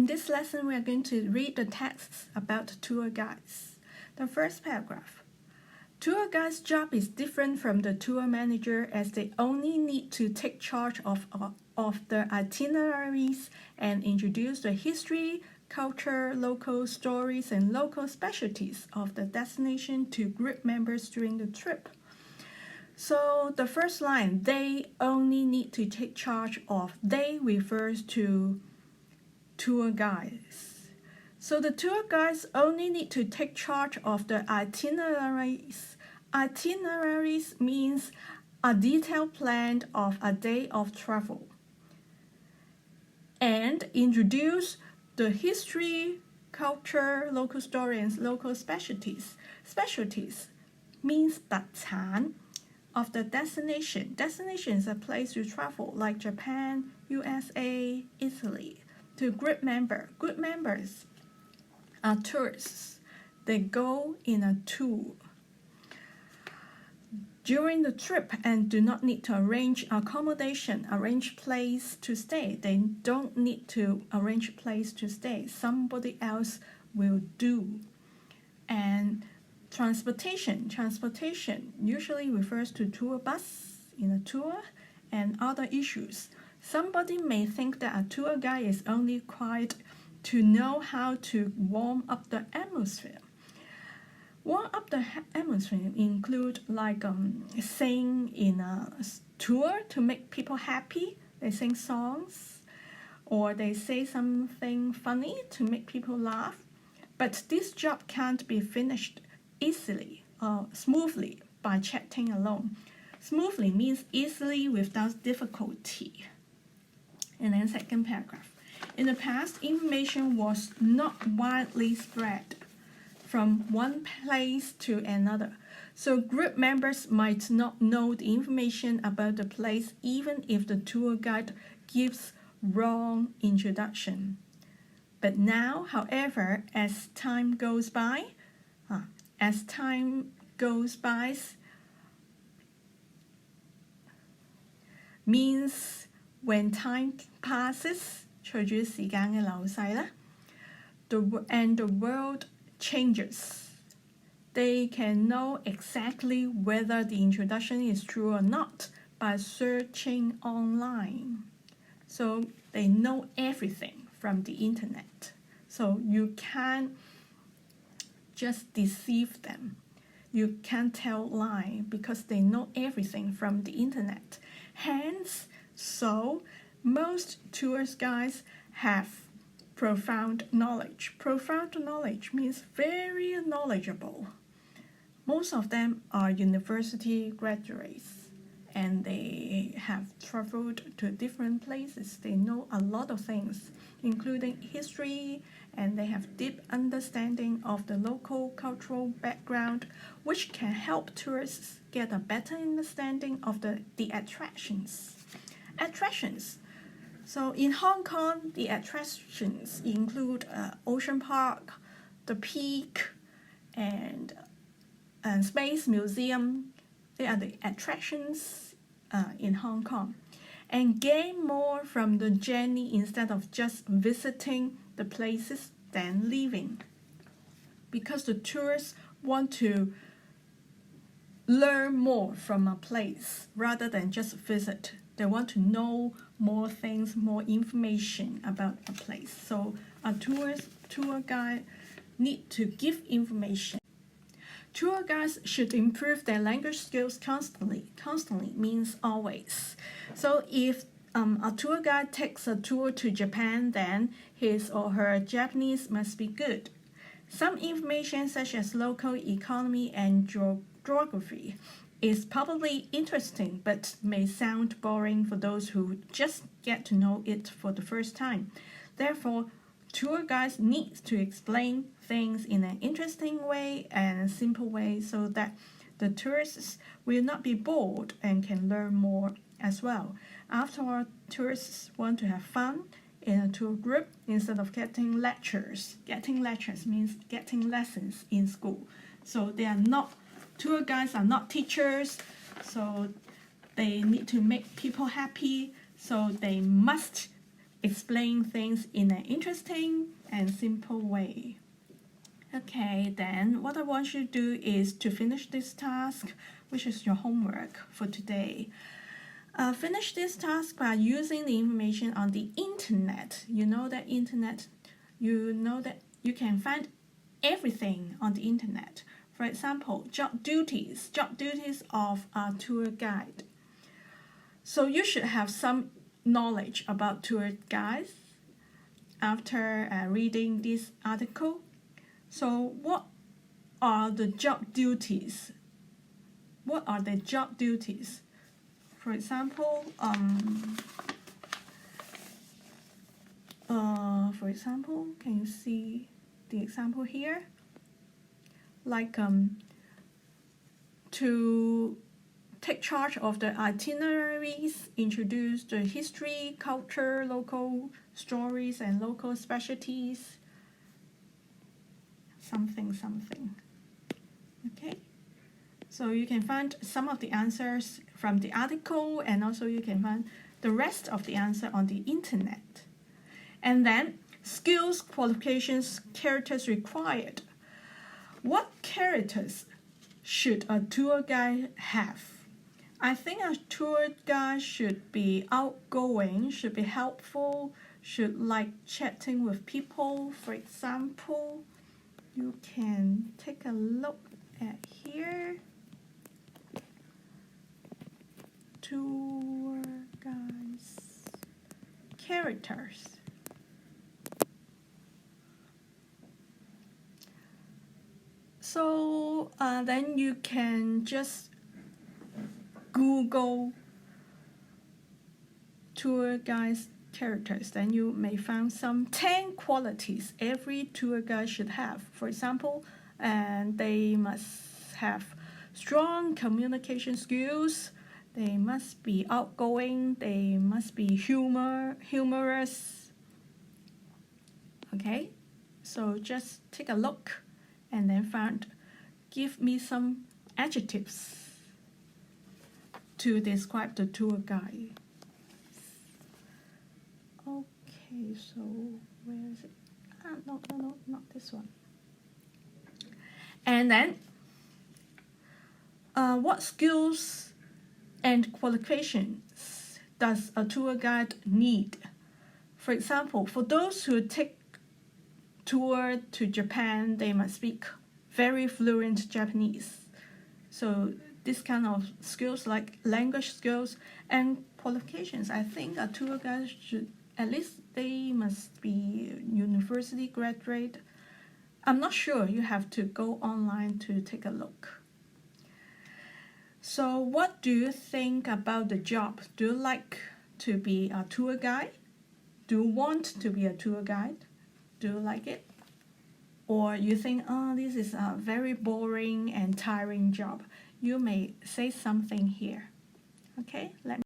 In this lesson, we are going to read the texts about tour guides. The first paragraph. Tour guide's job is different from the tour manager as they only need to take charge of the itineraries and introduce the history, culture, local stories, and local specialties of the destination to group members during the trip. So the first line, they only need to take charge of, they refers to tour guides. So the tour guides only need to take charge of the itineraries. Itineraries means a detailed plan of a day of travel. And introduce the history, culture, local story, and local specialties. Specialties means 特產 of the destination. Destination is a place you travel, like Japan, USA, Italy. To group member. Group members are tourists. They go in a tour during the trip and do not need to arrange accommodation, arrange place to stay. They don't need to arrange place to stay. Somebody else will do. And transportation. Transportation usually refers to tour bus in a tour and other issues. Somebody may think that a tour guide is only required to know how to warm up the atmosphere. Warm up the atmosphere include like sing in a tour to make people happy. They sing songs or they say something funny to make people laugh. But this job can't be finished easily or smoothly by chatting alone. Smoothly means easily without difficulty. And then second paragraph. In the past, information was not widely spread from one place to another. So group members might not know the information about the place even if the tour guide gives wrong introduction. But now, however, as time goes by, means when time passes, 隨住時間嘅流逝咧 and the world changes. They can know exactly whether the introduction is true or not by searching online. So they know everything from the internet. So you can't just deceive them. You can't tell lie because they know everything from the internet. Hence, so most tour guides have profound knowledge. Profound knowledge means very knowledgeable. Most of them are university graduates and they have traveled to different places. They know a lot of things, including history, and they have deep understanding of the local cultural background, which can help tourists get a better understanding of the attractions. Attractions. So in Hong Kong, the attractions include Ocean Park, the Peak, and Space Museum. They are the attractions in Hong Kong. And gain more from the journey instead of just visiting the places than leaving. Because the tourists want to learn more from a place rather than just visit. They want to know more things, more information about a place. So a tour guide need to give information. Tour guides should improve their language skills constantly. Constantly means always. So if a tour guide takes a tour to Japan, then his or her Japanese must be good. Some information such as local economy and geography is probably interesting but may sound boring for those who just get to know it for the first time. Therefore, tour guides need to explain things in an interesting way and a simple way so that the tourists will not be bored and can learn more as well. After all, tourists want to have fun in a tour group instead of getting lectures. Getting lectures means getting lessons in school. So tour guides are not teachers, so they need to make people happy, so they must explain things in an interesting and simple way. Okay, then what I want you to do is to finish this task, which is your homework for today. Finish this task by using the information on the internet. You know that you can find everything on the internet. For example, job duties of a tour guide. So you should have some knowledge about tour guides after reading this article. So what are the job duties? What are the job duties? For example, can you see the example here? Like to take charge of the itineraries, introduce the history, culture, local stories, and local specialties. Something. Okay, so you can find some of the answers from the article, and also you can find the rest of the answer on the internet. And then skills, qualifications, characters required. What characters should a tour guide have? I think a tour guide should be outgoing, should be helpful, should like chatting with people. For example, you can take a look at here. Tour guides characters. So then you can just Google tour guides characters. Then you may find some 10 qualities every tour guide should have. For example, and they must have strong communication skills. They must be outgoing. They must be humorous. Okay, so just take a look and then give me some adjectives to describe the tour guide. Okay, so where is it? No, not this one. And then what skills and qualifications does a tour guide need? For example, for those who take tour to Japan, they must speak very fluent Japanese. So this kind of skills, like language skills and qualifications, I think a tour guide should, at least they must be university graduate. I'm not sure, you have to go online to take a look. So what do you think about the job? Do you like to be a tour guide? Do you want to be a tour guide? Do you like it? Or you think, oh, this is a very boring and tiring job? You may say something here. Okay, let me